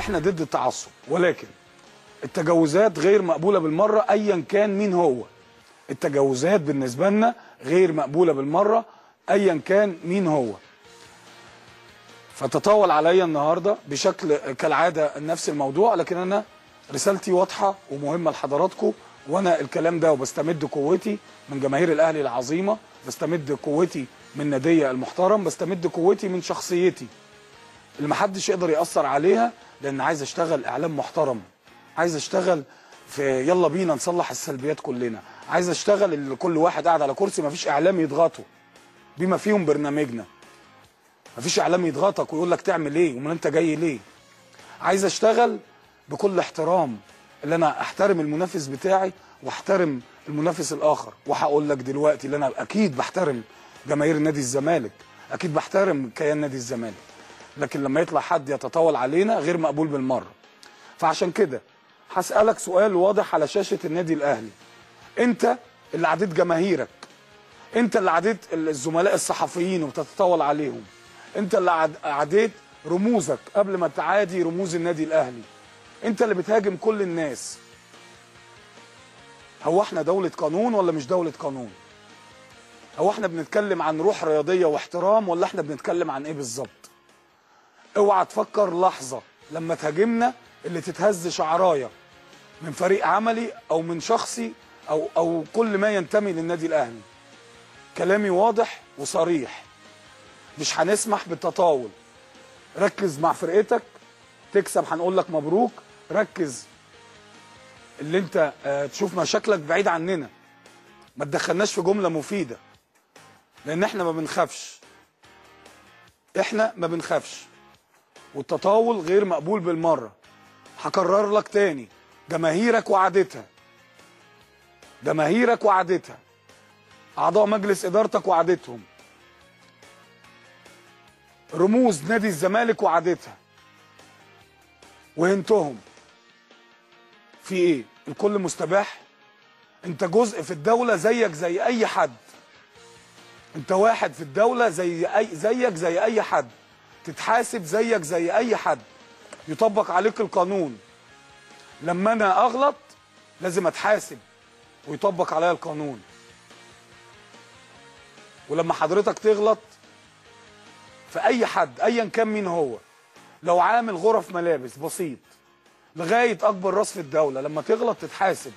احنا ضد التعصب، ولكن التجاوزات غير مقبوله بالمره ايا كان مين هو. التجاوزات بالنسبه لنا غير مقبوله بالمره ايا كان مين هو. فتطاول عليا النهارده بشكل كالعاده نفس الموضوع، لكن انا رسالتي واضحه ومهمه لحضراتكم، وانا الكلام ده وبستمد قوتي من جماهير الاهلي العظيمه، بستمد قوتي من نادية المحترم، بستمد قوتي من شخصيتي اللي محدش يقدر يأثر عليها، لان عايز اشتغل اعلام محترم، عايز اشتغل في يلا بينا نصلح السلبيات كلنا، عايز اشتغل اللي كل واحد قاعد على كرسي مفيش اعلام يضغطه بما فيهم برنامجنا، مفيش اعلام يضغطك ويقول لك تعمل ايه ومن انت جاي ليه. عايز اشتغل بكل احترام، اللي انا احترم المنافس بتاعي واحترم المنافس الاخر. وهقول لك دلوقتي اللي انا اكيد بحترم جماهير نادي الزمالك، اكيد بحترم كيان نادي الزمالك، لكن لما يطلع حد يتطاول علينا غير مقبول بالمره. فعشان كده هسألك سؤال واضح على شاشة النادي الأهلي. أنت اللي عديت جماهيرك، أنت اللي عديت الزملاء الصحفيين وبتتطاول عليهم، أنت اللي عديت رموزك قبل ما تعادي رموز النادي الأهلي، أنت اللي بتهاجم كل الناس. هو احنا دولة قانون ولا مش دولة قانون؟ هو احنا بنتكلم عن روح رياضية واحترام ولا احنا بنتكلم عن ايه بالظبط؟ اوعى تفكر لحظة لما تهاجمنا اللي تتهز شعرايه من فريق عملي او من شخصي او كل ما ينتمي للنادي الاهلي. كلامي واضح وصريح، مش هنسمح بالتطاول. ركز مع فرقتك، تكسب هنقول لك مبروك، ركز اللي انت تشوف مشاكلك بعيد عننا، ما تدخلناش في جمله مفيده، لان احنا ما بنخافش، احنا ما بنخافش، والتطاول غير مقبول بالمره. هكرر لك تاني، جماهيرك وعادتها، جماهيرك وعادتها، اعضاء مجلس ادارتك وعادتهم، رموز نادي الزمالك وعادتها، وهنتهم في ايه؟ الكل مستباح؟ انت جزء في الدوله زيك زي اي حد، انت واحد في الدوله زيك زي اي حد، تتحاسب زيك زي اي حد، يطبق عليك القانون. لما انا اغلط لازم اتحاسب ويطبق عليا القانون، ولما حضرتك تغلط في اي حد ايا كان مين هو، لو عامل غرف ملابس بسيط لغايه اكبر راس في الدوله، لما تغلط تتحاسب.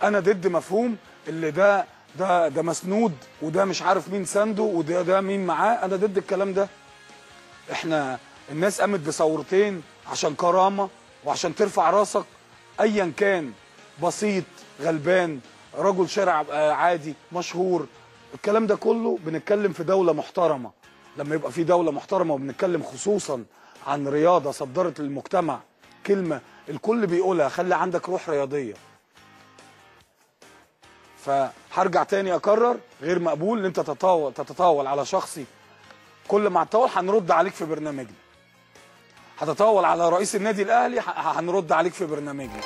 انا ضد مفهوم اللي ده مسنود وده مش عارف مين سنده وده مين معاه، انا ضد الكلام ده. احنا الناس قامت بثورتين عشان كرامه وعشان ترفع راسك، ايا كان بسيط غلبان رجل شارع عادي مشهور، الكلام ده كله بنتكلم في دوله محترمه. لما يبقى في دوله محترمه وبنتكلم خصوصا عن رياضه صدرت للمجتمع كلمه الكل بيقولها، خلي عندك روح رياضيه. فهرجع تاني اكرر، غير مقبول ان انت تتطاول على شخصي. كل ما هتطاول هنرد عليك في برنامجنا، هتطاول على رئيس النادي الاهلي هنرد عليك في برنامجنا.